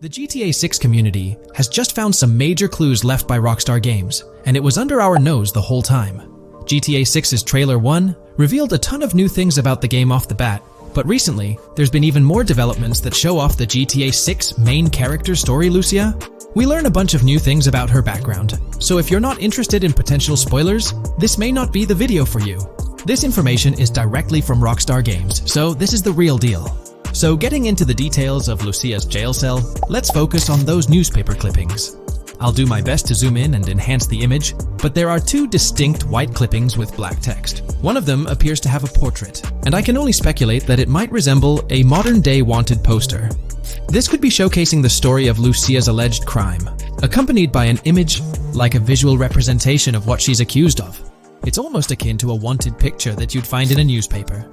The GTA 6 community has just found some major clues left by Rockstar Games, and it was under our nose the whole time. GTA 6's Trailer 1 revealed a ton of new things about the game off the bat, but recently, there's been even more developments that show off the GTA 6 main character story, Lucia. We learn a bunch of new things about her background, so if you're not interested in potential spoilers, this may not be the video for you. This information is directly from Rockstar Games, so this is the real deal. So getting into the details of Lucia's jail cell, let's focus on those newspaper clippings. I'll do my best to zoom in and enhance the image, but there are two distinct white clippings with black text. One of them appears to have a portrait, and I can only speculate that it might resemble a modern-day wanted poster. This could be showcasing the story of Lucia's alleged crime, accompanied by an image like a visual representation of what she's accused of. It's almost akin to a wanted picture that you'd find in a newspaper.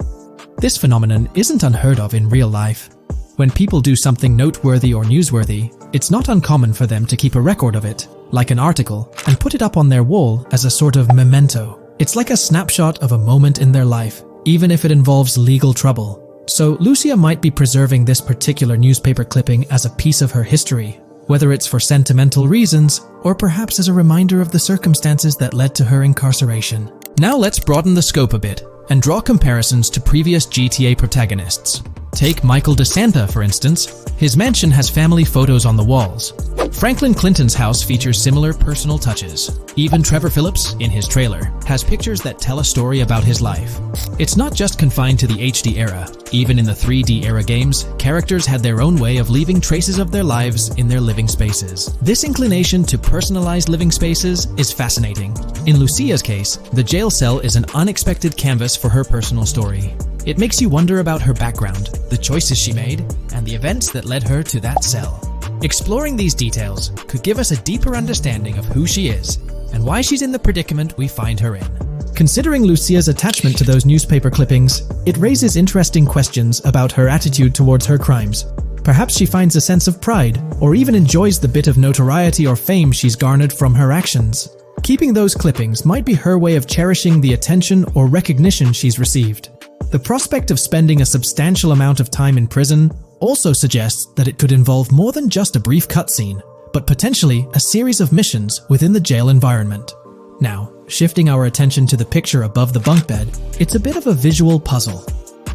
This phenomenon isn't unheard of in real life. When people do something noteworthy or newsworthy, it's not uncommon for them to keep a record of it, like an article, and put it up on their wall as a sort of memento. It's like a snapshot of a moment in their life, even if it involves legal trouble. So Lucia might be preserving this particular newspaper clipping as a piece of her history, whether it's for sentimental reasons or perhaps as a reminder of the circumstances that led to her incarceration. Now let's broaden the scope a bit and draw comparisons to previous GTA protagonists. Take Michael DeSanta, for instance. His mansion has family photos on the walls. Franklin Clinton's house features similar personal touches. Even Trevor Phillips, in his trailer, has pictures that tell a story about his life. It's not just confined to the HD era. Even in the 3D era games, characters had their own way of leaving traces of their lives in their living spaces. This inclination to personalized living spaces is fascinating. In Lucia's case, the jail cell is an unexpected canvas for her personal story. It makes you wonder about her background, the choices she made, and the events that led her to that cell. Exploring these details could give us a deeper understanding of who she is and why she's in the predicament we find her in. Considering Lucia's attachment to those newspaper clippings, it raises interesting questions about her attitude towards her crimes. Perhaps she finds a sense of pride, or even enjoys the bit of notoriety or fame she's garnered from her actions. Keeping those clippings might be her way of cherishing the attention or recognition she's received. The prospect of spending a substantial amount of time in prison also suggests that it could involve more than just a brief cutscene, but potentially a series of missions within the jail environment. Now, shifting our attention to the picture above the bunk bed, it's a bit of a visual puzzle.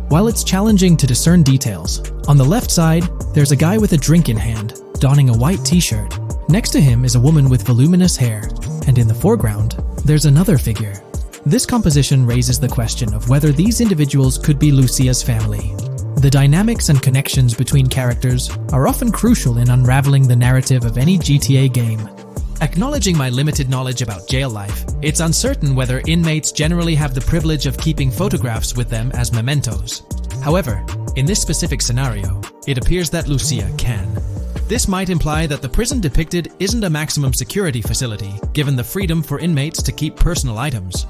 While it's challenging to discern details, on the left side, there's a guy with a drink in hand, donning a white t-shirt. Next to him is a woman with voluminous hair, and in the foreground, there's another figure. This composition raises the question of whether these individuals could be Lucia's family. The dynamics and connections between characters are often crucial in unraveling the narrative of any GTA game. Acknowledging my limited knowledge about jail life, it's uncertain whether inmates generally have the privilege of keeping photographs with them as mementos. However, in this specific scenario, it appears that Lucia can. This might imply that the prison depicted isn't a maximum security facility, given the freedom for inmates to keep personal items.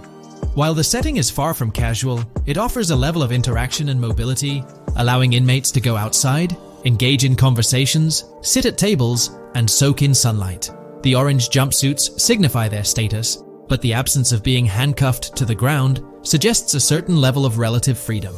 While the setting is far from casual, it offers a level of interaction and mobility, allowing inmates to go outside, engage in conversations, sit at tables, and soak in sunlight. The orange jumpsuits signify their status, but the absence of being handcuffed to the ground suggests a certain level of relative freedom.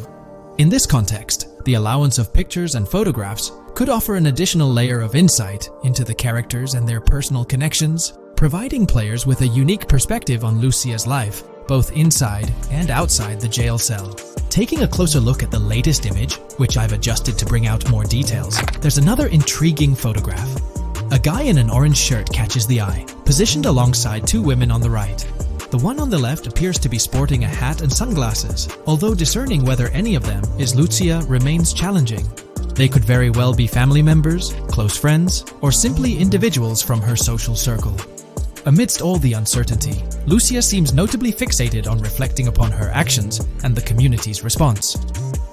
In this context, the allowance of pictures and photographs could offer an additional layer of insight into the characters and their personal connections, providing players with a unique perspective on Lucia's life, both inside and outside the jail cell. Taking a closer look at the latest image, which I've adjusted to bring out more details, there's another intriguing photograph. A guy in an orange shirt catches the eye, positioned alongside two women on the right. The one on the left appears to be sporting a hat and sunglasses, although discerning whether any of them is Lucia remains challenging. They could very well be family members, close friends, or simply individuals from her social circle. Amidst all the uncertainty, Lucia seems notably fixated on reflecting upon her actions and the community's response.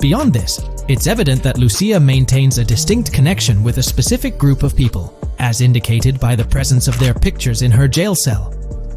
Beyond this, it's evident that Lucia maintains a distinct connection with a specific group of people, as indicated by the presence of their pictures in her jail cell.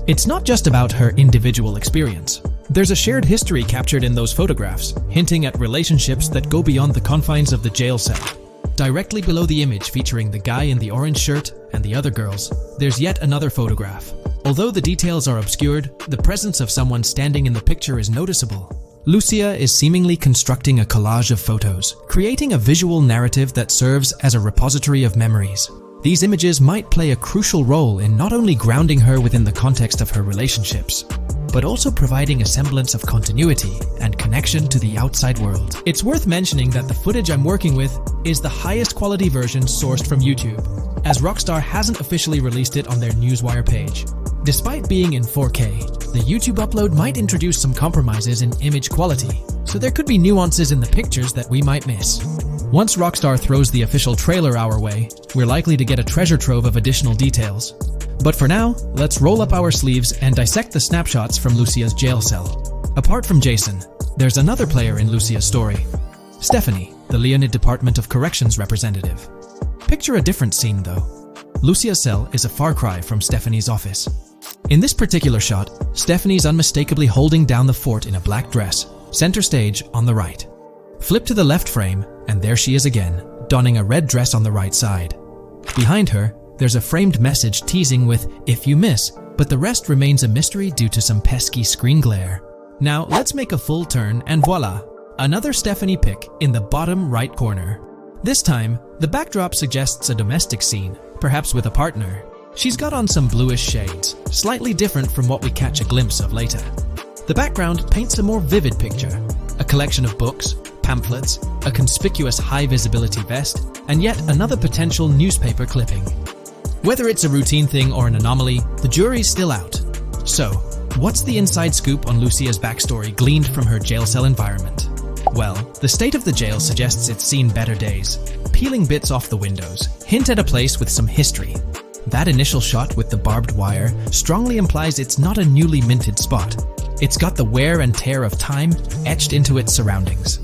It's not just about her individual experience. There's a shared history captured in those photographs, hinting at relationships that go beyond the confines of the jail cell. Directly below the image featuring the guy in the orange shirt and the other girls, there's yet another photograph. Although the details are obscured, the presence of someone standing in the picture is noticeable. Lucia is seemingly constructing a collage of photos, creating a visual narrative that serves as a repository of memories. These images might play a crucial role in not only grounding her within the context of her relationships, but also providing a semblance of continuity and connection to the outside world. It's worth mentioning that the footage I'm working with is the highest quality version sourced from YouTube, as Rockstar hasn't officially released it on their Newswire page. Despite being in 4K, the YouTube upload might introduce some compromises in image quality, so there could be nuances in the pictures that we might miss. Once Rockstar throws the official trailer our way, we're likely to get a treasure trove of additional details. But for now, let's roll up our sleeves and dissect the snapshots from Lucia's jail cell. Apart from Jason, there's another player in Lucia's story, Stephanie, the Leonid Department of Corrections representative. Picture a different scene though. Lucia's cell is a far cry from Stephanie's office. In this particular shot, Stephanie's unmistakably holding down the fort in a black dress, center stage on the right. Flip to the left frame, and there she is again, donning a red dress on the right side. Behind her, there's a framed message teasing with, "If you miss," but the rest remains a mystery due to some pesky screen glare. Now let's make a full turn and voila, another Stephanie pic in the bottom right corner. This time, the backdrop suggests a domestic scene, perhaps with a partner. She's got on some bluish shades, slightly different from what we catch a glimpse of later. The background paints a more vivid picture, a collection of books, pamphlets, a conspicuous high-visibility vest, and yet another potential newspaper clipping. Whether it's a routine thing or an anomaly, the jury's still out. So, what's the inside scoop on Lucia's backstory gleaned from her jail cell environment? Well, the state of the jail suggests it's seen better days. Peeling bits off the windows hint at a place with some history. That initial shot with the barbed wire strongly implies it's not a newly minted spot. It's got the wear and tear of time etched into its surroundings.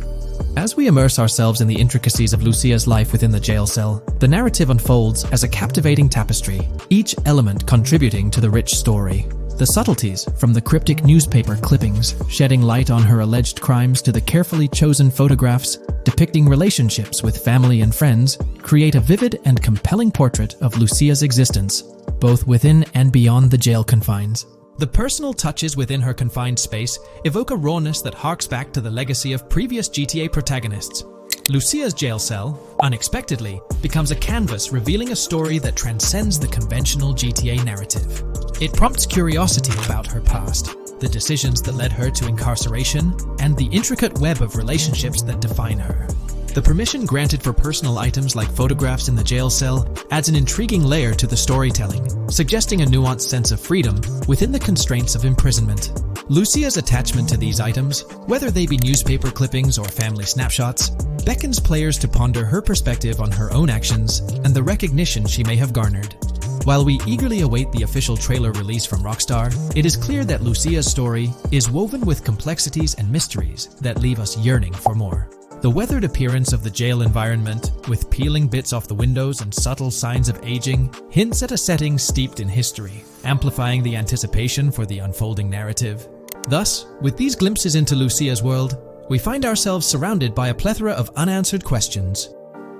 As we immerse ourselves in the intricacies of Lucia's life within the jail cell, the narrative unfolds as a captivating tapestry, each element contributing to the rich story. The subtleties, from the cryptic newspaper clippings shedding light on her alleged crimes to the carefully chosen photographs depicting relationships with family and friends, create a vivid and compelling portrait of Lucia's existence, both within and beyond the jail confines. The personal touches within her confined space evoke a rawness that harks back to the legacy of previous GTA protagonists. Lucia's jail cell, unexpectedly, becomes a canvas revealing a story that transcends the conventional GTA narrative. It prompts curiosity about her past, the decisions that led her to incarceration, and the intricate web of relationships that define her. The permission granted for personal items like photographs in the jail cell adds an intriguing layer to the storytelling, suggesting a nuanced sense of freedom within the constraints of imprisonment. Lucia's attachment to these items, whether they be newspaper clippings or family snapshots, beckons players to ponder her perspective on her own actions and the recognition she may have garnered. While we eagerly await the official trailer release from Rockstar, it is clear that Lucia's story is woven with complexities and mysteries that leave us yearning for more. The weathered appearance of the jail environment, with peeling bits off the windows and subtle signs of aging, hints at a setting steeped in history, amplifying the anticipation for the unfolding narrative. Thus, with these glimpses into Lucia's world, we find ourselves surrounded by a plethora of unanswered questions.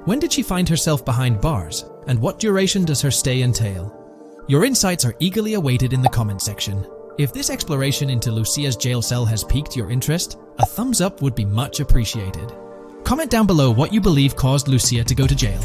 When did she find herself behind bars, and what duration does her stay entail? Your insights are eagerly awaited in the comment section. If this exploration into Lucia's jail cell has piqued your interest, a thumbs up would be much appreciated. Comment down below what you believe caused Lucia to go to jail.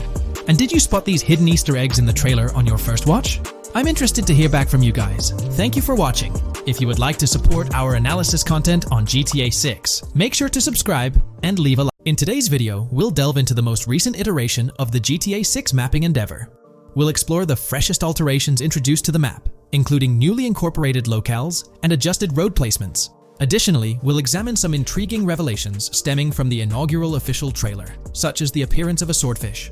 And did you spot these hidden Easter eggs in the trailer on your first watch? I'm interested to hear back from you guys. Thank you for watching. If you would like to support our analysis content on GTA 6, make sure to subscribe and leave a like. In today's video, we'll delve into the most recent iteration of the GTA 6 mapping endeavor. We'll explore the freshest alterations introduced to the map, including newly incorporated locales and adjusted road placements. Additionally, we'll examine some intriguing revelations stemming from the inaugural official trailer, such as the appearance of a swordfish.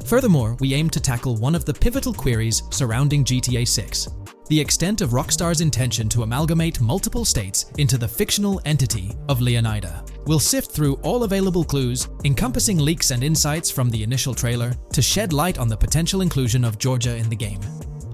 Furthermore, we aim to tackle one of the pivotal queries surrounding GTA 6, the extent of Rockstar's intention to amalgamate multiple states into the fictional entity of Leonida. We'll sift through all available clues, encompassing leaks and insights from the initial trailer, to shed light on the potential inclusion of Georgia in the game.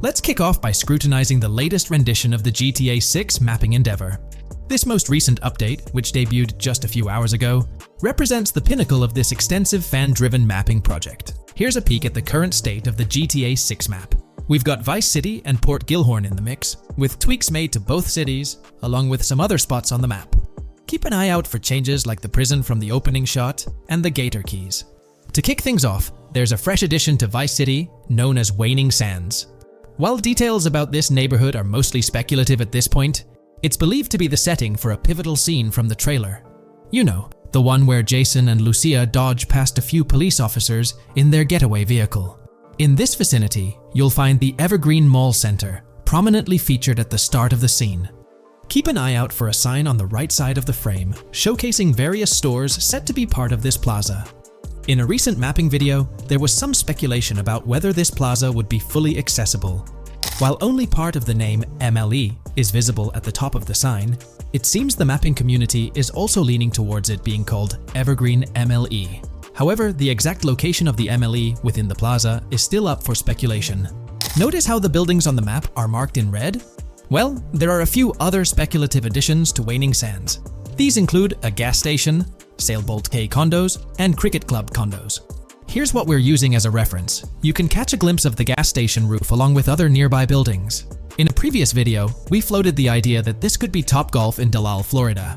Let's kick off by scrutinizing the latest rendition of the GTA 6 mapping endeavor. This most recent update, which debuted just a few hours ago, represents the pinnacle of this extensive fan-driven mapping project. Here's a peek at the current state of the GTA 6 map. We've got Vice City and Port Gilhorn in the mix, with tweaks made to both cities, along with some other spots on the map. Keep an eye out for changes like the prison from the opening shot and the Gator Keys. To kick things off, there's a fresh addition to Vice City known as Waning Sands. While details about this neighborhood are mostly speculative at this point, it's believed to be the setting for a pivotal scene from the trailer. You know, the one where Jason and Lucia dodge past a few police officers in their getaway vehicle. In this vicinity, you'll find the Evergreen Mall Center, prominently featured at the start of the scene. Keep an eye out for a sign on the right side of the frame, showcasing various stores set to be part of this plaza. In a recent mapping video, there was some speculation about whether this plaza would be fully accessible. While only part of the name MLE is visible at the top of the sign, it seems the mapping community is also leaning towards it being called Evergreen MLE. However, the exact location of the MLE within the plaza is still up for speculation. Notice how the buildings on the map are marked in red? Well, there are a few other speculative additions to Waning Sands. These include a gas station, Sailbolt K condos, and Cricket Club condos. Here's what we're using as a reference. You can catch a glimpse of the gas station roof along with other nearby buildings. In a previous video, we floated the idea that this could be Topgolf in Dalal, Florida.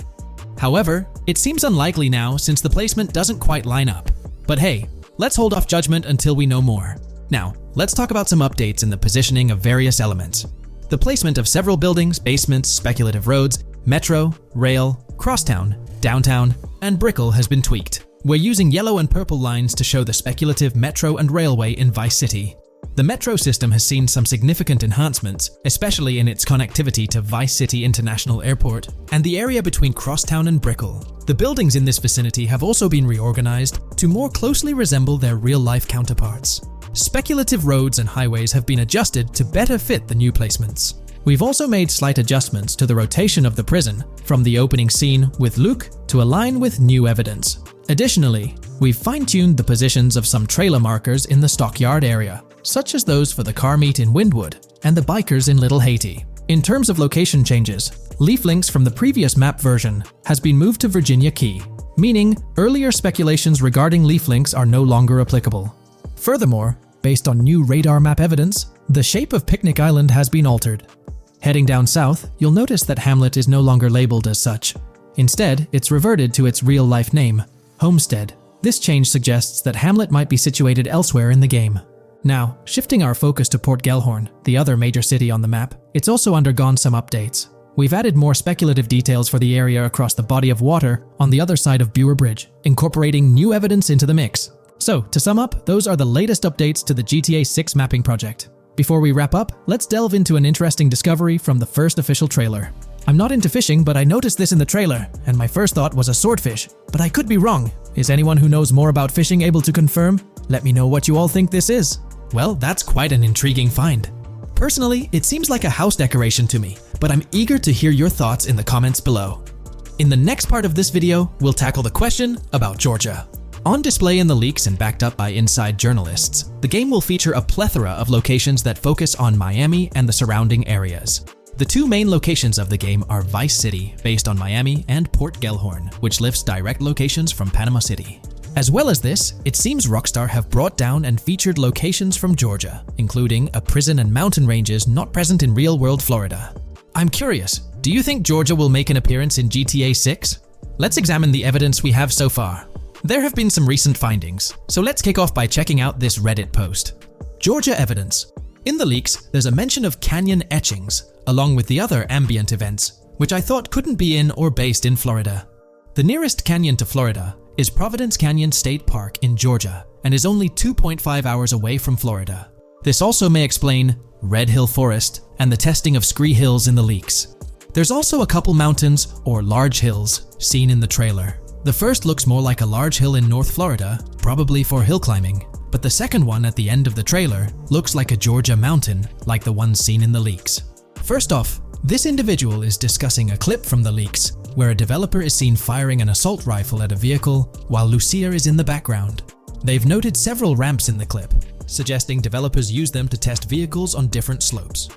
However, it seems unlikely now since the placement doesn't quite line up. But hey, let's hold off judgment until we know more. Now, let's talk about some updates in the positioning of various elements. The placement of several buildings, basements, speculative roads, metro, rail, crosstown, downtown, and Brickell has been tweaked. We're using yellow and purple lines to show the speculative metro and railway in Vice City. The metro system has seen some significant enhancements, especially in its connectivity to Vice City International Airport and the area between Crosstown and Brickell. The buildings in this vicinity have also been reorganized to more closely resemble their real-life counterparts. Speculative roads and highways have been adjusted to better fit the new placements. We've also made slight adjustments to the rotation of the prison from the opening scene with Luke to align with new evidence. Additionally, we've fine-tuned the positions of some trailer markers in the stockyard area, such as those for the car meet in Windwood and the bikers in Little Haiti. In terms of location changes, leaf links from the previous map version has been moved to Virginia Key, meaning earlier speculations regarding leaf links are no longer applicable. Furthermore, based on new radar map evidence, the shape of Picnic Island has been altered. Heading down south, you'll notice that Hamlet is no longer labeled as such. Instead, it's reverted to its real-life name, Homestead. This change suggests that Hamlet might be situated elsewhere in the game. Now, shifting our focus to Port Gellhorn, the other major city on the map, it's also undergone some updates. We've added more speculative details for the area across the body of water on the other side of Buer Bridge, incorporating new evidence into the mix. So, to sum up, those are the latest updates to the GTA 6 mapping project. Before we wrap up, let's delve into an interesting discovery from the first official trailer. I'm not into fishing, but I noticed this in the trailer, and my first thought was a swordfish. But I could be wrong. Is anyone who knows more about fishing able to confirm? Let me know what you all think this is. Well, that's quite an intriguing find. Personally, it seems like a house decoration to me, but I'm eager to hear your thoughts in the comments below. In the next part of this video, we'll tackle the question about Georgia. On display in the leaks and backed up by inside journalists, the game will feature a plethora of locations that focus on Miami and the surrounding areas. The two main locations of the game are Vice City, based on Miami, and Port Gellhorn, which lifts direct locations from Panama City. As well as this, it seems Rockstar have brought down and featured locations from Georgia, including a prison and mountain ranges not present in real-world Florida. I'm curious, do you think Georgia will make an appearance in GTA 6? Let's examine the evidence we have so far. There have been some recent findings, so let's kick off by checking out this Reddit post. Georgia evidence. In the leaks, there's a mention of canyon etchings, along with the other ambient events, which I thought couldn't be in or based in Florida. The nearest canyon to Florida is Providence Canyon State Park in Georgia and is only 2.5 hours away from Florida. This also may explain Red Hill Forest and the testing of Scree Hills in the leaks. There's also a couple mountains or large hills seen in the trailer. The first looks more like a large hill in North Florida, probably for hill climbing, but the second one at the end of the trailer looks like a Georgia mountain, like the ones seen in the leaks. First off, this individual is discussing a clip from the leaks, where a developer is seen firing an assault rifle at a vehicle while Lucia is in the background. They've noted several ramps in the clip, suggesting developers use them to test vehicles on different slopes.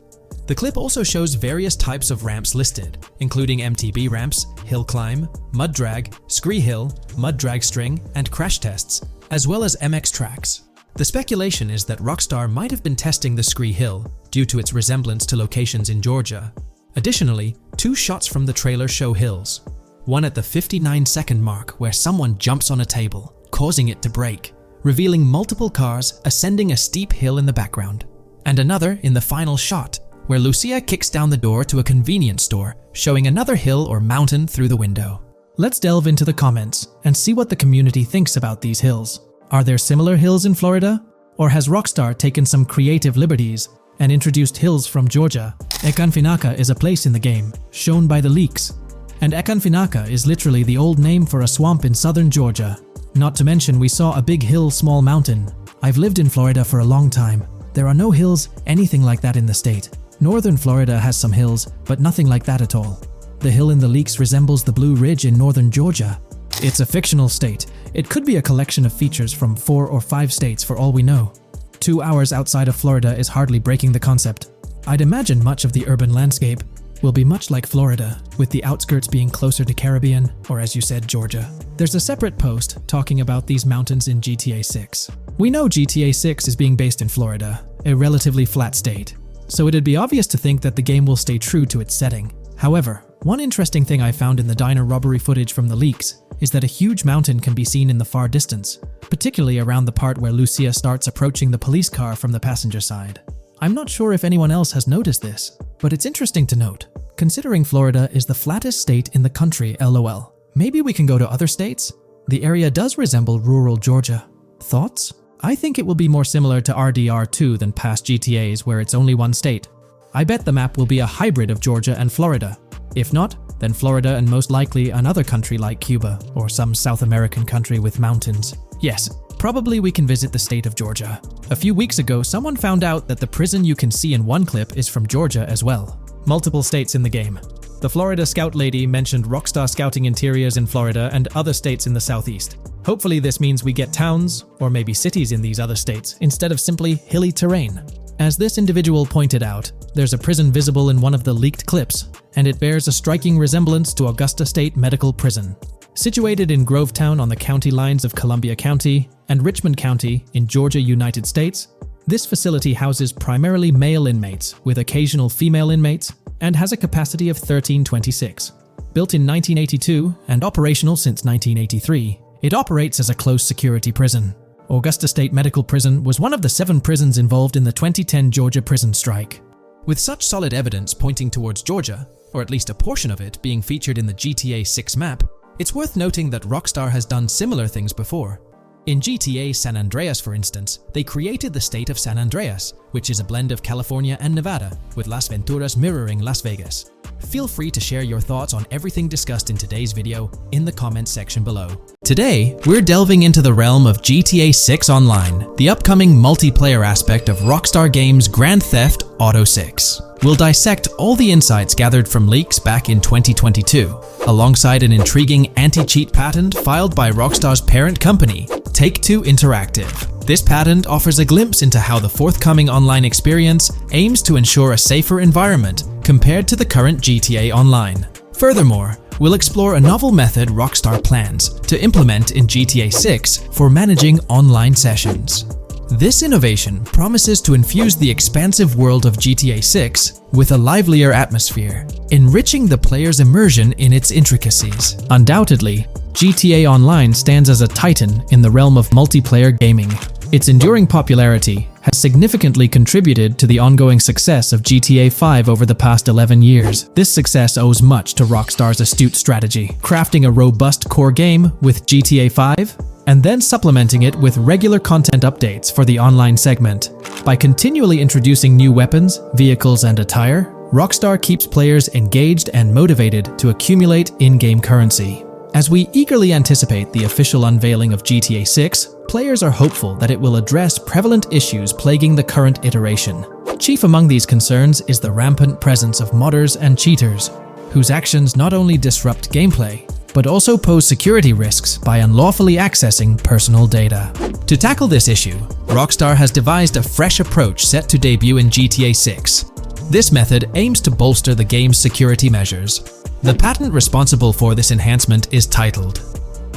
The clip also shows various types of ramps listed, including MTB ramps, hill climb, mud drag, scree hill, mud drag string, and crash tests, as well as MX tracks. The speculation is that Rockstar might have been testing the Scree Hill due to its resemblance to locations in Georgia. Additionally, two shots from the trailer show hills. One at the 59-second mark where someone jumps on a table, causing it to break, revealing multiple cars ascending a steep hill in the background, and another in the final shot, where Lucia kicks down the door to a convenience store, showing another hill or mountain through the window. Let's delve into the comments and see what the community thinks about these hills. Are there similar hills in Florida? Or has Rockstar taken some creative liberties and introduced hills from Georgia? Ekanfinaka is a place in the game, shown by the leaks. And Ekanfinaka is literally the old name for a swamp in southern Georgia. Not to mention we saw a big hill, small mountain. I've lived in Florida for a long time. There are no hills, anything like that in the state. Northern Florida has some hills, but nothing like that at all. The hill in the leaks resembles the Blue Ridge in northern Georgia. It's a fictional state. It could be a collection of features from 4 or 5 states for all we know. 2 hours outside of Florida is hardly breaking the concept. I'd imagine much of the urban landscape will be much like Florida, with the outskirts being closer to Caribbean, or as you said, Georgia. There's a separate post talking about these mountains in GTA 6. We know GTA 6 is being based in Florida, a relatively flat state, so it'd be obvious to think that the game will stay true to its setting. However, one interesting thing I found in the diner robbery footage from the leaks is that a huge mountain can be seen in the far distance, particularly around the part where Lucia starts approaching the police car from the passenger side. I'm not sure if anyone else has noticed this, but it's interesting to note, considering Florida is the flattest state in the country, LOL. Maybe we can go to other states? The area does resemble rural Georgia. Thoughts? I think it will be more similar to RDR2 than past GTAs where it's only one state. I bet the map will be a hybrid of Georgia and Florida. If not, then Florida and most likely another country like Cuba or some South American country with mountains. Yes, probably we can visit the state of Georgia. A few weeks ago, someone found out that the prison you can see in one clip is from Georgia as well. Multiple states in the game. The Florida Scout lady mentioned Rockstar Scouting interiors in Florida and other states in the southeast. Hopefully this means we get towns, or maybe cities in these other states, instead of simply hilly terrain. As this individual pointed out, there's a prison visible in one of the leaked clips, and it bears a striking resemblance to Augusta State Medical Prison. Situated in Grovetown on the county lines of Columbia County and Richmond County in Georgia, United States, this facility houses primarily male inmates with occasional female inmates and has a capacity of 1326. Built in 1982 and operational since 1983, it operates as a close security prison. Augusta State Medical Prison was one of the 7 prisons involved in the 2010 Georgia prison strike. With such solid evidence pointing towards Georgia, or at least a portion of it being featured in the GTA 6 map, it's worth noting that Rockstar has done similar things before. In GTA San Andreas, for instance, they created the state of San Andreas, which is a blend of California and Nevada, with Las Venturas mirroring Las Vegas. Feel free to share your thoughts on everything discussed in today's video in the comments section below. Today, we're delving into the realm of GTA 6 Online, the upcoming multiplayer aspect of Rockstar Games' Grand Theft Auto 6. We'll dissect all the insights gathered from leaks back in 2022, alongside an intriguing anti-cheat patent filed by Rockstar's parent company, Take-Two Interactive. This patent offers a glimpse into how the forthcoming online experience aims to ensure a safer environment compared to the current GTA Online. Furthermore, we'll explore a novel method Rockstar plans to implement in GTA 6 for managing online sessions. This innovation promises to infuse the expansive world of GTA 6 with a livelier atmosphere, enriching the player's immersion in its intricacies. Undoubtedly, GTA Online stands as a titan in the realm of multiplayer gaming. Its enduring popularity has significantly contributed to the ongoing success of GTA 5 over the past 11 years. This success owes much to Rockstar's astute strategy, crafting a robust core game with GTA 5, and then supplementing it with regular content updates for the online segment. By continually introducing new weapons, vehicles, and attire, Rockstar keeps players engaged and motivated to accumulate in-game currency. As we eagerly anticipate the official unveiling of GTA 6, players are hopeful that it will address prevalent issues plaguing the current iteration. Chief among these concerns is the rampant presence of modders and cheaters, whose actions not only disrupt gameplay, but also pose security risks by unlawfully accessing personal data. To tackle this issue, Rockstar has devised a fresh approach set to debut in GTA 6. This method aims to bolster the game's security measures. The patent responsible for this enhancement is titled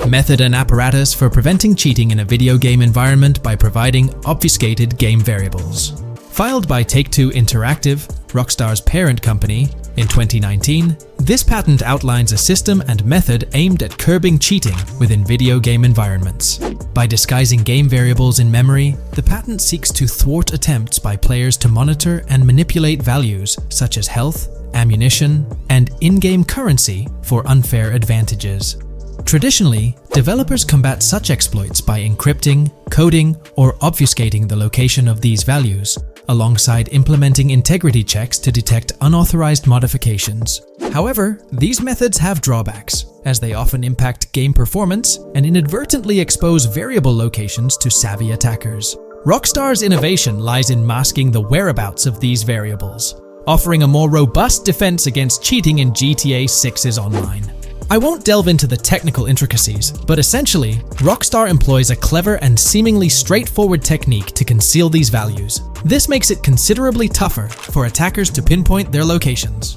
Method and Apparatus for Preventing Cheating in a Video Game Environment by Providing Obfuscated Game Variables. Filed by Take-Two Interactive, Rockstar's parent company, In 2019, this patent outlines a system and method aimed at curbing cheating within video game environments. By disguising game variables in memory, the patent seeks to thwart attempts by players to monitor and manipulate values such as health, ammunition, and in-game currency for unfair advantages. Traditionally, developers combat such exploits by encrypting, coding, or obfuscating the location of these values, alongside implementing integrity checks to detect unauthorized modifications. However, these methods have drawbacks, as they often impact game performance and inadvertently expose variable locations to savvy attackers. Rockstar's innovation lies in masking the whereabouts of these variables, offering a more robust defense against cheating in GTA 6's online. I won't delve into the technical intricacies, but essentially, Rockstar employs a clever and seemingly straightforward technique to conceal these values. This makes it considerably tougher for attackers to pinpoint their locations.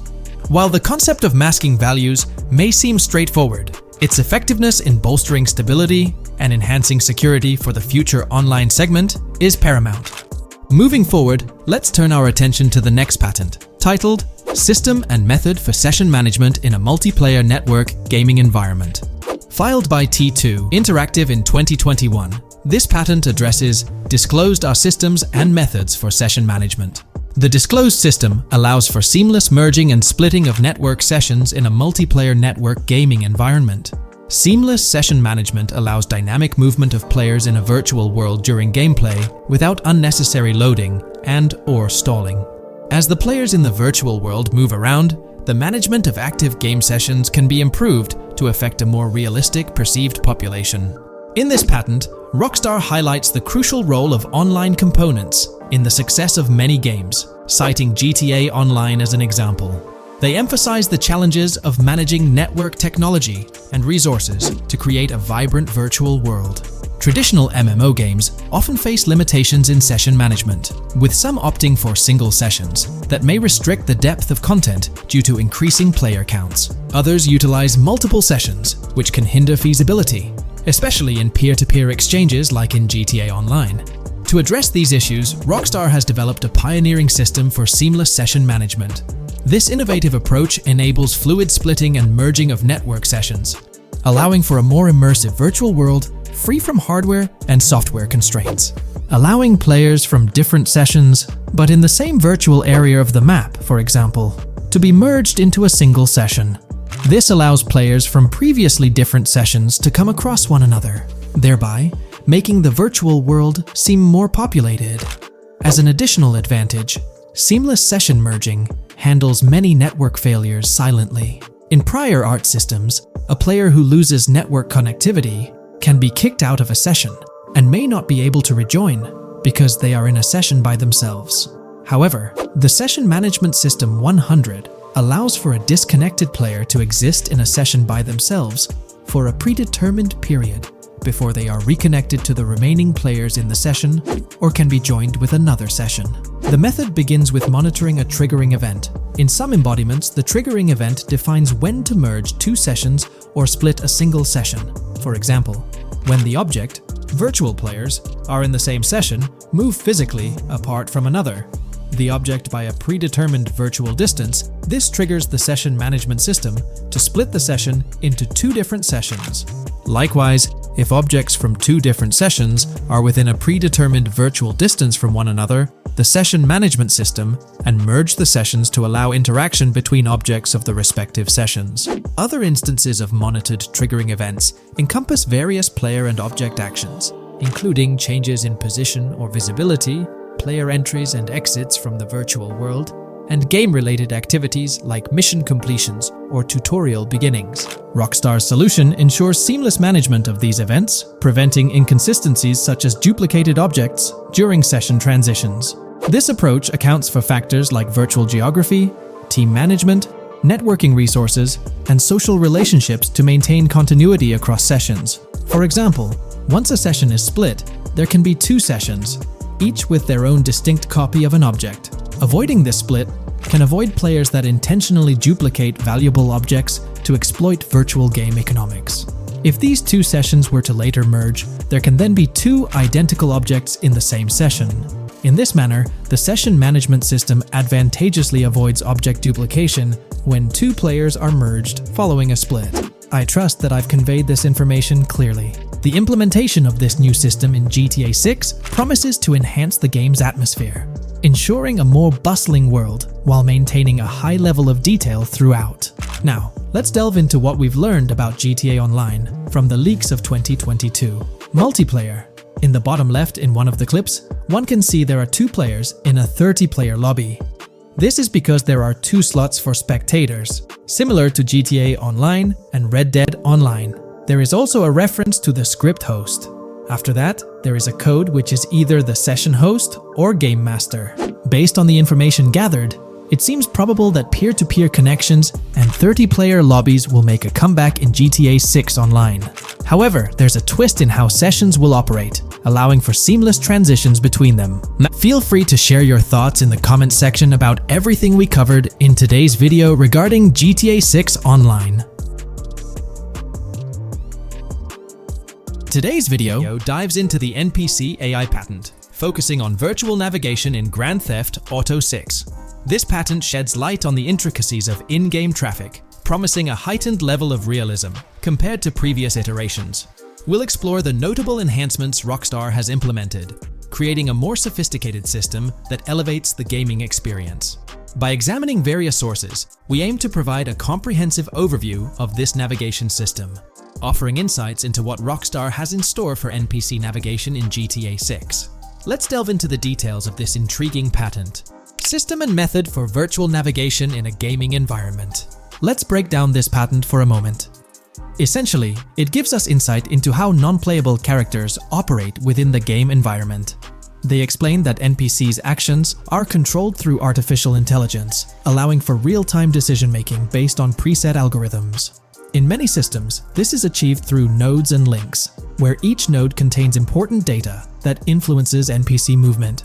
While the concept of masking values may seem straightforward, its effectiveness in bolstering stability and enhancing security for the future online segment is paramount. Moving forward, let's turn our attention to the next patent, titled System and Method for Session Management in a Multiplayer Network Gaming Environment. Filed by T2 Interactive in 2021, this patent addresses disclosed are systems and methods for session management. The disclosed system allows for seamless merging and splitting of network sessions in a multiplayer network gaming environment. Seamless session management allows dynamic movement of players in a virtual world during gameplay without unnecessary loading and/or stalling. As the players in the virtual world move around, the management of active game sessions can be improved to affect a more realistic perceived population. In this patent, Rockstar highlights the crucial role of online components in the success of many games, citing GTA Online as an example. They emphasize the challenges of managing network technology and resources to create a vibrant virtual world. Traditional MMO games often face limitations in session management, with some opting for single sessions that may restrict the depth of content due to increasing player counts. Others utilize multiple sessions, which can hinder feasibility, especially in peer-to-peer exchanges like in GTA Online. To address these issues, Rockstar has developed a pioneering system for seamless session management. This innovative approach enables fluid splitting and merging of network sessions, allowing for a more immersive virtual world free from hardware and software constraints. Allowing players from different sessions, but in the same virtual area of the map, for example, to be merged into a single session. This allows players from previously different sessions to come across one another, thereby making the virtual world seem more populated. As an additional advantage, seamless session merging handles many network failures silently. In prior art systems, a player who loses network connectivity can be kicked out of a session and may not be able to rejoin because they are in a session by themselves. However, the Session Management System 100 allows for a disconnected player to exist in a session by themselves for a predetermined period before they are reconnected to the remaining players in the session or can be joined with another session. The method begins with monitoring a triggering event. In some embodiments, the triggering event defines when to merge two sessions or split a single session. For example, when the object, virtual players, are in the same session, move physically apart from another, the object by a predetermined virtual distance, this triggers the session management system to split the session into two different sessions. Likewise, if objects from two different sessions are within a predetermined virtual distance from one another, the session management system and merge the sessions to allow interaction between objects of the respective sessions. Other instances of monitored triggering events encompass various player and object actions, including changes in position or visibility, player entries and exits from the virtual world, and game-related activities like mission completions or tutorial beginnings. Rockstar's solution ensures seamless management of these events, preventing inconsistencies such as duplicated objects during session transitions. This approach accounts for factors like virtual geography, team management, networking resources, and social relationships to maintain continuity across sessions. For example, once a session is split, there can be two sessions, each with their own distinct copy of an object. Avoiding this split can avoid players that intentionally duplicate valuable objects to exploit virtual game economics. If these two sessions were to later merge, there can then be two identical objects in the same session. In this manner, the session management system advantageously avoids object duplication when two players are merged following a split. I trust that I've conveyed this information clearly. The implementation of this new system in GTA 6 promises to enhance the game's atmosphere, ensuring a more bustling world while maintaining a high level of detail throughout. Now, let's delve into what we've learned about GTA Online from the leaks of 2022. Multiplayer. In the bottom left in one of the clips, one can see there are 2 players in a 30-player lobby. This is because there are 2 slots for spectators, similar to GTA Online and Red Dead Online. There is also a reference to the script host. After that, there is a code which is either the session host or game master. Based on the information gathered, it seems probable that peer-to-peer connections and 30-player lobbies will make a comeback in GTA 6 Online. However, there's a twist in how sessions will operate, allowing for seamless transitions between them. Feel free to share your thoughts in the comment section about everything we covered in today's video regarding GTA 6 Online. Today's video dives into the NPC AI patent, focusing on virtual navigation in Grand Theft Auto 6. This patent sheds light on the intricacies of in-game traffic, promising a heightened level of realism compared to previous iterations. We'll explore the notable enhancements Rockstar has implemented, creating a more sophisticated system that elevates the gaming experience. By examining various sources, we aim to provide a comprehensive overview of this navigation system, offering insights into what Rockstar has in store for NPC navigation in GTA 6. Let's delve into the details of this intriguing patent. System and method for virtual navigation in a gaming environment. Let's break down this patent for a moment. Essentially, it gives us insight into how non-playable characters operate within the game environment. They explain that NPCs' actions are controlled through artificial intelligence, allowing for real-time decision-making based on preset algorithms. In many systems, this is achieved through nodes and links, where each node contains important data that influences NPC movement.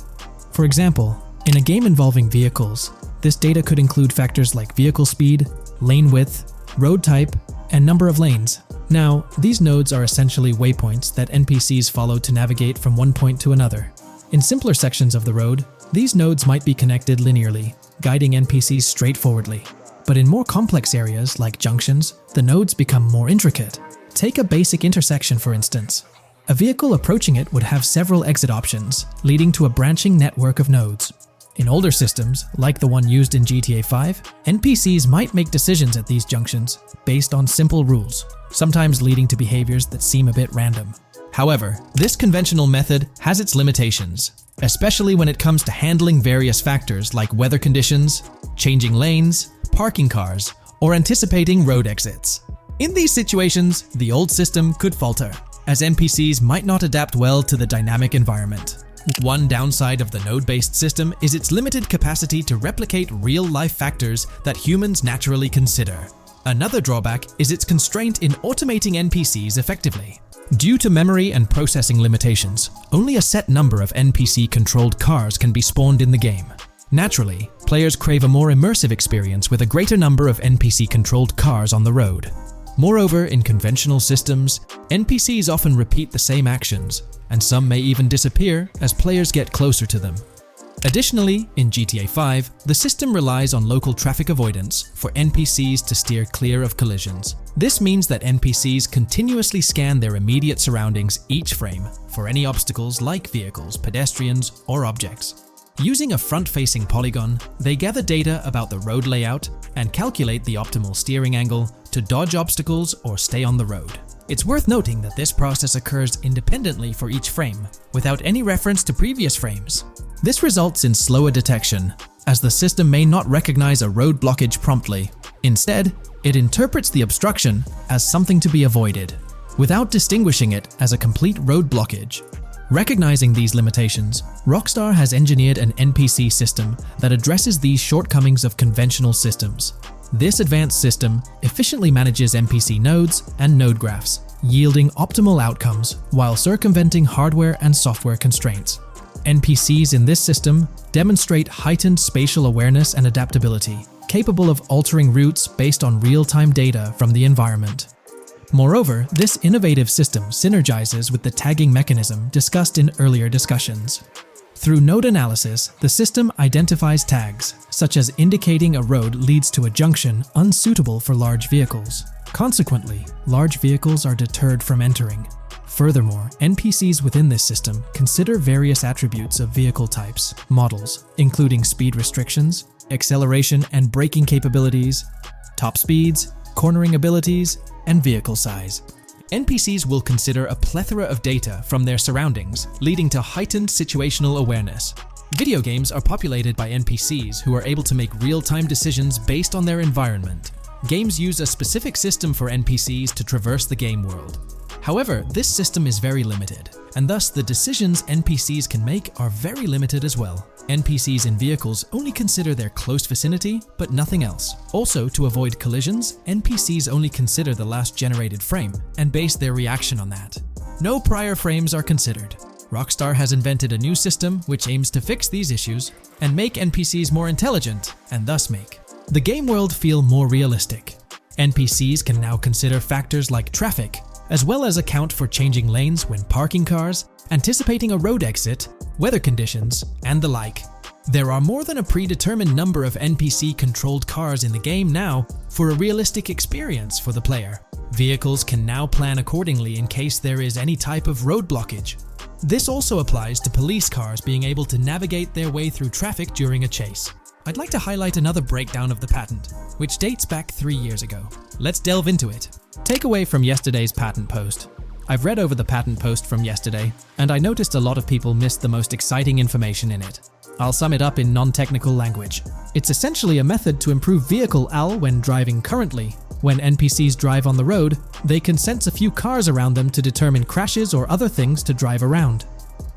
For example, in a game involving vehicles, this data could include factors like vehicle speed, lane width, road type, and number of lanes. Now, these nodes are essentially waypoints that NPCs follow to navigate from one point to another. In simpler sections of the road, these nodes might be connected linearly, guiding NPCs straightforwardly. But in more complex areas, like junctions, the nodes become more intricate. Take a basic intersection, for instance. A vehicle approaching it would have several exit options, leading to a branching network of nodes. In older systems, like the one used in GTA 5, NPCs might make decisions at these junctions based on simple rules, sometimes leading to behaviors that seem a bit random. However, this conventional method has its limitations, especially when it comes to handling various factors like weather conditions, changing lanes, parking cars, or anticipating road exits. In these situations, the old system could falter, as NPCs might not adapt well to the dynamic environment. One downside of the node-based system is its limited capacity to replicate real-life factors that humans naturally consider. Another drawback is its constraint in automating NPCs effectively. Due to memory and processing limitations, only a set number of NPC-controlled cars can be spawned in the game. Naturally, players crave a more immersive experience with a greater number of NPC-controlled cars on the road. Moreover, in conventional systems, NPCs often repeat the same actions, and some may even disappear as players get closer to them. Additionally, in GTA 5, the system relies on local traffic avoidance for NPCs to steer clear of collisions. This means that NPCs continuously scan their immediate surroundings each frame for any obstacles like vehicles, pedestrians, or objects. Using a front-facing polygon, they gather data about the road layout and calculate the optimal steering angle to dodge obstacles or stay on the road. It's worth noting that this process occurs independently for each frame, without any reference to previous frames. This results in slower detection, as the system may not recognize a road blockage promptly. Instead, it interprets the obstruction as something to be avoided, without distinguishing it as a complete road blockage. Recognizing these limitations, Rockstar has engineered an NPC system that addresses these shortcomings of conventional systems. This advanced system efficiently manages NPC nodes and node graphs, yielding optimal outcomes while circumventing hardware and software constraints. NPCs in this system demonstrate heightened spatial awareness and adaptability, capable of altering routes based on real-time data from the environment. Moreover, this innovative system synergizes with the tagging mechanism discussed in earlier discussions. Through node analysis, the system identifies tags, such as indicating a road leads to a junction unsuitable for large vehicles. Consequently, large vehicles are deterred from entering. Furthermore, NPCs within this system consider various attributes of vehicle types, models, including speed restrictions, acceleration and braking capabilities, top speeds, cornering abilities, and vehicle size. NPCs will consider a plethora of data from their surroundings, leading to heightened situational awareness. Video games are populated by NPCs who are able to make real-time decisions based on their environment. Games use a specific system for NPCs to traverse the game world. However, this system is very limited, and thus the decisions NPCs can make are very limited as well. NPCs in vehicles only consider their close vicinity, but nothing else. Also, to avoid collisions, NPCs only consider the last generated frame and base their reaction on that. No prior frames are considered. Rockstar has invented a new system which aims to fix these issues and make NPCs more intelligent, and thus make the game world feel more realistic. NPCs can now consider factors like traffic, as well as account for changing lanes when parking cars, anticipating a road exit, weather conditions, and the like. There are more than a predetermined number of NPC-controlled cars in the game now for a realistic experience for the player. Vehicles can now plan accordingly in case there is any type of road blockage. This also applies to police cars being able to navigate their way through traffic during a chase. I'd like to highlight another breakdown of the patent, which dates back 3 years ago. Let's delve into it. Takeaway from yesterday's patent post. I've read over the patent post from yesterday, and I noticed a lot of people missed the most exciting information in it. I'll sum it up in non-technical language. It's essentially a method to improve vehicle AL when driving currently. When NPCs drive on the road, they can sense a few cars around them to determine crashes or other things to drive around.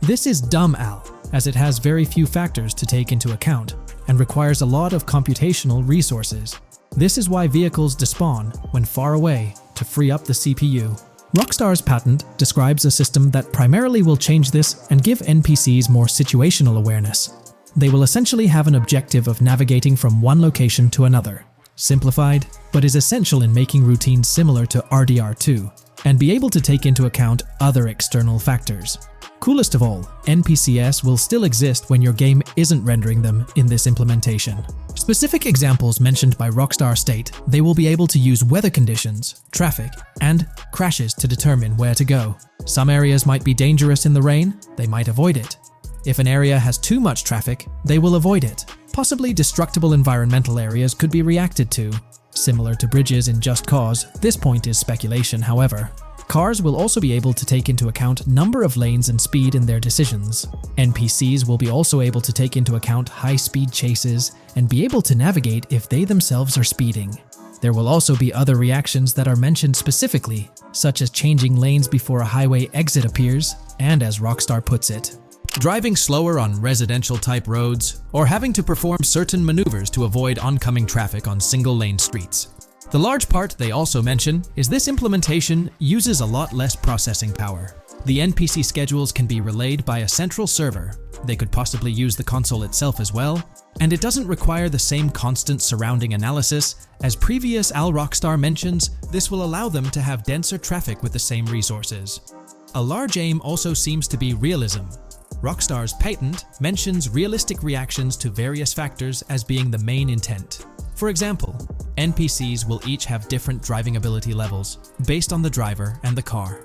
This is dumb AL, as it has very few factors to take into account, and requires a lot of computational resources. This is why vehicles despawn when far away to free up the CPU. Rockstar's patent describes a system that primarily will change this and give NPCs more situational awareness. They will essentially have an objective of navigating from one location to another. Simplified, but is essential in making routines similar to RDR2, and be able to take into account other external factors. Coolest of all, NPCs will still exist when your game isn't rendering them in this implementation. Specific examples mentioned by Rockstar state they will be able to use weather conditions, traffic, and crashes to determine where to go. Some areas might be dangerous in the rain, they might avoid it. If an area has too much traffic, they will avoid it. Possibly destructible environmental areas could be reacted to. Similar to bridges in Just Cause, this point is speculation, however. Cars will also be able to take into account number of lanes and speed in their decisions. NPCs will be also able to take into account high-speed chases and be able to navigate if they themselves are speeding. There will also be other reactions that are mentioned specifically, such as changing lanes before a highway exit appears, and as Rockstar puts it, driving slower on residential-type roads, or having to perform certain maneuvers to avoid oncoming traffic on single-lane streets. The large part they also mention is this implementation uses a lot less processing power. The NPC schedules can be relayed by a central server. They could possibly use the console itself as well, and it doesn't require the same constant surrounding analysis. As previous Rockstar mentions, this will allow them to have denser traffic with the same resources. A large aim also seems to be realism. Rockstar's patent mentions realistic reactions to various factors as being the main intent. For example, NPCs will each have different driving ability levels based on the driver and the car.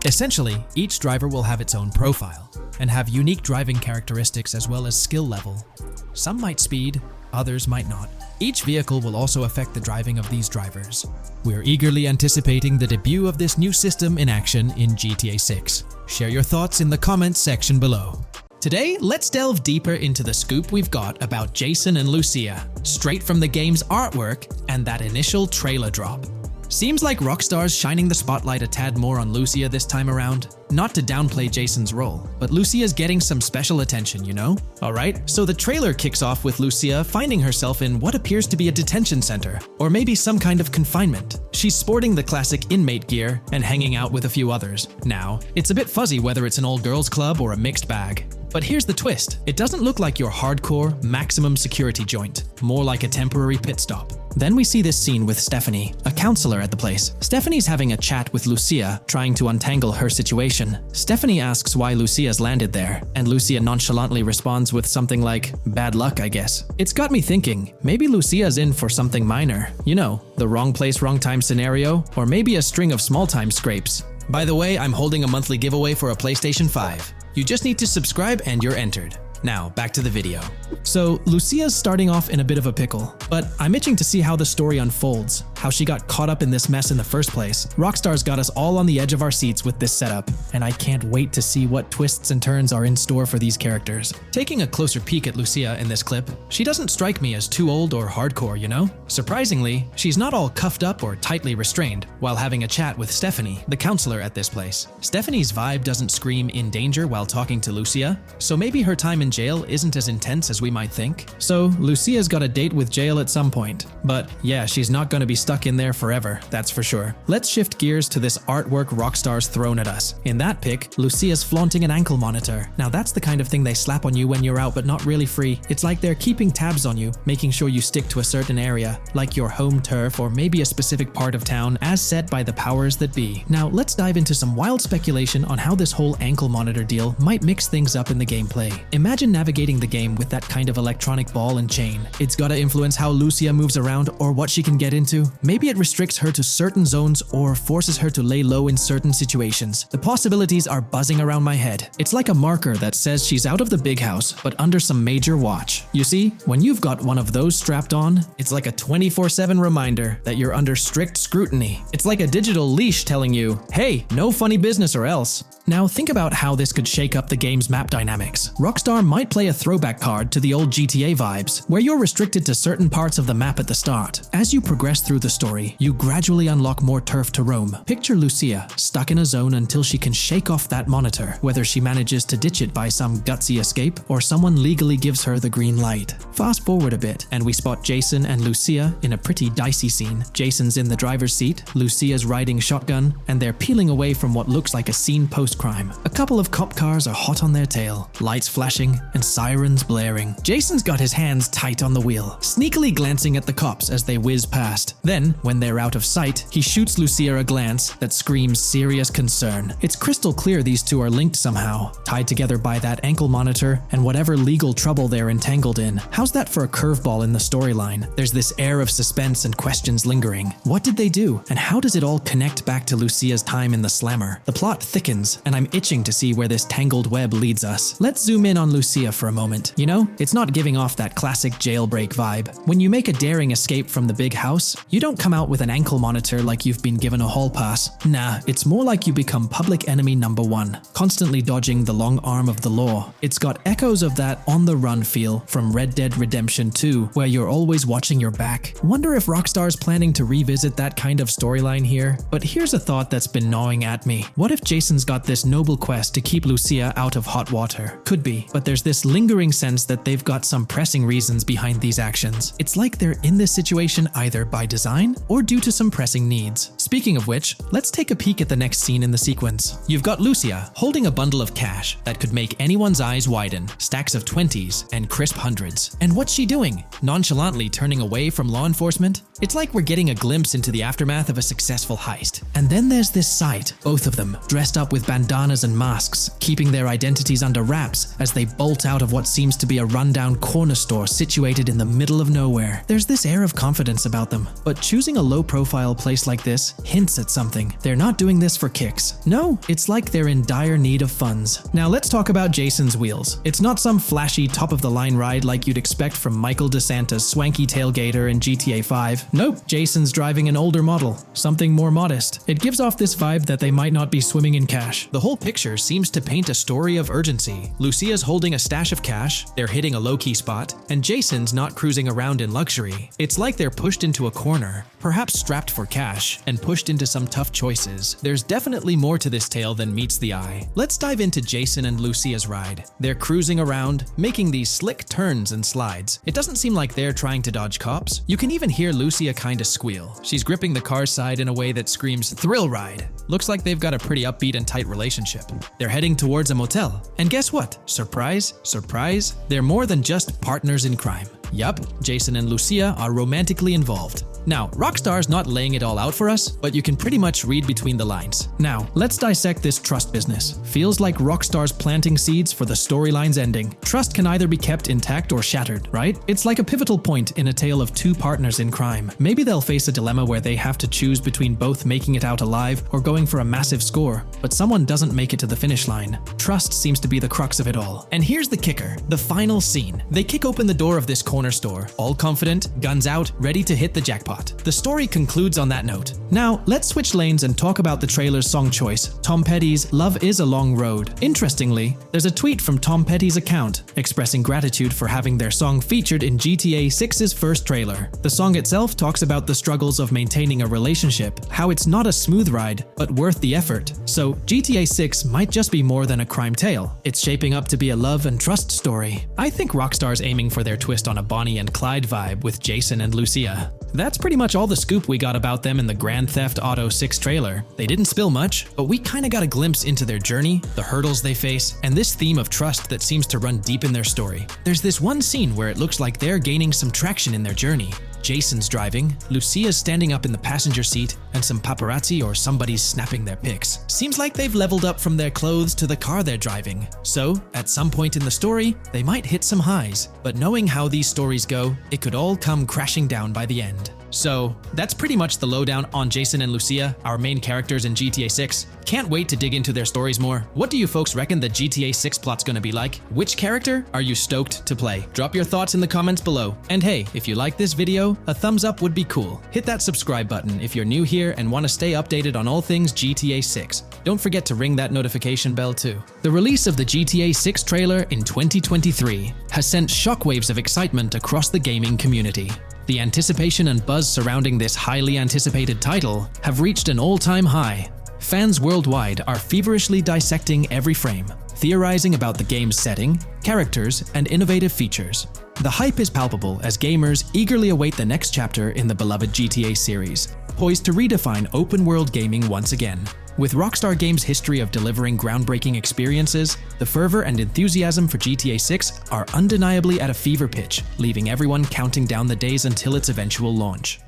Essentially, each driver will have its own profile and have unique driving characteristics as well as skill level. Some might speed, others might not. Each vehicle will also affect the driving of these drivers. We're eagerly anticipating the debut of this new system in action in GTA 6. Share your thoughts in the comments section below. Today, let's delve deeper into the scoop we've got about Jason and Lucia, straight from the game's artwork and that initial trailer drop. Seems like Rockstar's shining the spotlight a tad more on Lucia this time around. Not to downplay Jason's role, but Lucia's getting some special attention, you know? Alright, so the trailer kicks off with Lucia finding herself in what appears to be a detention center, or maybe some kind of confinement. She's sporting the classic inmate gear and hanging out with a few others. Now, it's a bit fuzzy whether it's an all-girls club or a mixed bag. But here's the twist. It doesn't look like your hardcore, maximum security joint, more like a temporary pit stop. Then we see this scene with Stephanie, a counselor at the place. Stephanie's having a chat with Lucia, trying to untangle her situation. Stephanie asks why Lucia's landed there, and Lucia nonchalantly responds with something like, "Bad luck, I guess." It's got me thinking, maybe Lucia's in for something minor. You know, the wrong place, wrong time scenario, or maybe a string of small-time scrapes. By the way, I'm holding a monthly giveaway for a PlayStation 5. You just need to subscribe and you're entered. Now, back to the video. So, Lucia's starting off in a bit of a pickle, but I'm itching to see how the story unfolds, how she got caught up in this mess in the first place. Rockstar's got us all on the edge of our seats with this setup, and I can't wait to see what twists and turns are in store for these characters. Taking a closer peek at Lucia in this clip, she doesn't strike me as too old or hardcore, you know? Surprisingly, she's not all cuffed up or tightly restrained while having a chat with Stephanie, the counselor at this place. Stephanie's vibe doesn't scream in danger while talking to Lucia, so maybe her time in jail isn't as intense as we might think. So, Lucia's got a date with jail at some point. But yeah, she's not gonna be stuck in there forever, that's for sure. Let's shift gears to this artwork Rockstar's thrown at us. In that pic, Lucia's flaunting an ankle monitor. Now that's the kind of thing they slap on you when you're out but not really free. It's like they're keeping tabs on you, making sure you stick to a certain area, like your home turf or maybe a specific part of town as set by the powers that be. Now let's dive into some wild speculation on how this whole ankle monitor deal might mix things up in the gameplay. Imagine navigating the game with that kind of electronic ball and chain. It's gotta influence how Lucia moves around or what she can get into. Maybe it restricts her to certain zones or forces her to lay low in certain situations. The possibilities are buzzing around my head. It's like a marker that says she's out of the big house, but under some major watch. You see, when you've got one of those strapped on, it's like a 24/7 reminder that you're under strict scrutiny. It's like a digital leash telling you, hey, no funny business or else. Now think about how this could shake up the game's map dynamics. Rockstar might play a throwback card to the old GTA vibes, where you're restricted to certain parts of the map at the start. As you progress through the story, you gradually unlock more turf to roam. Picture Lucia, stuck in a zone until she can shake off that monitor, whether she manages to ditch it by some gutsy escape, or someone legally gives her the green light. Fast forward a bit, and we spot Jason and Lucia in a pretty dicey scene. Jason's in the driver's seat, Lucia's riding shotgun, and they're peeling away from what looks like a scene post-crime. A couple of cop cars are hot on their tail, lights flashing, and sirens blaring. Jason's got his hands tight on the wheel, sneakily glancing at the cops as they whiz past. Then, when they're out of sight, he shoots Lucia a glance that screams serious concern. It's crystal clear these two are linked somehow, tied together by that ankle monitor and whatever legal trouble they're entangled in. How's that for a curveball in the storyline? There's this air of suspense and questions lingering. What did they do, and how does it all connect back to Lucia's time in the slammer? The plot thickens, and I'm itching to see where this tangled web leads us. Let's zoom in on Lucia for a moment. You know, it's not giving off that classic jailbreak vibe. When you make a daring escape from the big house, you don't come out with an ankle monitor like you've been given a hall pass. Nah, it's more like you become public enemy number one, constantly dodging the long arm of the law. It's got echoes of that on-the-run feel from Red Dead Redemption 2, where you're always watching your back. Wonder if Rockstar's planning to revisit that kind of storyline here? But here's a thought that's been gnawing at me. What if Jason's got this noble quest to keep Lucia out of hot water? Could be, but there's this lingering sense that they've got some pressing reasons behind these actions. It's like they're in this situation either by design or due to some pressing needs. Speaking of which, let's take a peek at the next scene in the sequence. You've got Lucia holding a bundle of cash that could make anyone's eyes widen, stacks of 20s and crisp hundreds. And what's she doing? Nonchalantly turning away from law enforcement? It's like we're getting a glimpse into the aftermath of a successful heist. And then there's this sight, both of them, dressed up with bandanas and masks, keeping their identities under wraps as they bolt out of what seems to be a rundown corner store situated in the middle of nowhere. There's this air of confidence about them, but choosing a low-profile place like this hints at something. They're not doing this for kicks. No, it's like they're in dire need of funds. Now let's talk about Jason's wheels. It's not some flashy top-of-the-line ride like you'd expect from Michael DeSanta's swanky tailgater in GTA 5. Nope, Jason's driving an older model, something more modest. It gives off this vibe that they might not be swimming in cash. The whole picture seems to paint a story of urgency. Lucia's holding a stash of cash, they're hitting a low-key spot, and Jason's not cruising around in luxury. It's like they're pushed into a corner, perhaps strapped for cash, and pushed into some tough choices. There's definitely more to this tale than meets the eye. Let's dive into Jason and Lucia's ride. They're cruising around, making these slick turns and slides. It doesn't seem like they're trying to dodge cops. You can even hear Lucia kinda squeal. She's gripping the car's side in a way that screams thrill ride. Looks like they've got a pretty upbeat and tight relationship. They're heading towards a motel. And guess what? Surprise, surprise, they're more than just partners in crime. Yup, Jason and Lucia are romantically involved. Now, Rockstar's not laying it all out for us, but you can pretty much read between the lines. Now, let's dissect this trust business. Feels like Rockstar's planting seeds for the storyline's ending. Trust can either be kept intact or shattered, right? It's like a pivotal point in a tale of two partners in crime. Maybe they'll face a dilemma where they have to choose between both making it out alive or going for a massive score, but someone doesn't make it to the finish line. Trust seems to be the crux of it all. And here's the kicker, the final scene. They kick open the door of this corner store, all confident, guns out, ready to hit the jackpot. The story concludes on that note. Now, let's switch lanes and talk about the trailer's song choice, Tom Petty's Love Is a Long Road. Interestingly, there's a tweet from Tom Petty's account expressing gratitude for having their song featured in GTA 6's first trailer. The song itself talks about the struggles of maintaining a relationship, how it's not a smooth ride, but worth the effort. So, GTA 6 might just be more than a crime tale. It's shaping up to be a love and trust story. I think Rockstar's aiming for their twist on a Bonnie and Clyde vibe with Jason and Lucia. That's pretty much all the scoop we got about them in the Grand Theft Auto 6 trailer. They didn't spill much, but we kinda got a glimpse into their journey, the hurdles they face, and this theme of trust that seems to run deep in their story. There's this one scene where it looks like they're gaining some traction in their journey. Jason's driving, Lucia's standing up in the passenger seat, and some paparazzi or somebody's snapping their pics. Seems like they've leveled up from their clothes to the car they're driving. So, at some point in the story, they might hit some highs. But knowing how these stories go, it could all come crashing down by the end. So, that's pretty much the lowdown on Jason and Lucia, our main characters in GTA 6. Can't wait to dig into their stories more. What do you folks reckon the GTA 6 plot's gonna be like? Which character are you stoked to play? Drop your thoughts in the comments below. And hey, if you like this video, a thumbs up would be cool. Hit that subscribe button if you're new here and want to stay updated on all things GTA 6. Don't forget to ring that notification bell too. The release of the GTA 6 trailer in 2023 has sent shockwaves of excitement across the gaming community. The anticipation and buzz surrounding this highly anticipated title have reached an all-time high. Fans worldwide are feverishly dissecting every frame, theorizing about the game's setting, characters, and innovative features. The hype is palpable as gamers eagerly await the next chapter in the beloved GTA series, poised to redefine open-world gaming once again. With Rockstar Games' history of delivering groundbreaking experiences, the fervor and enthusiasm for GTA 6 are undeniably at a fever pitch, leaving everyone counting down the days until its eventual launch.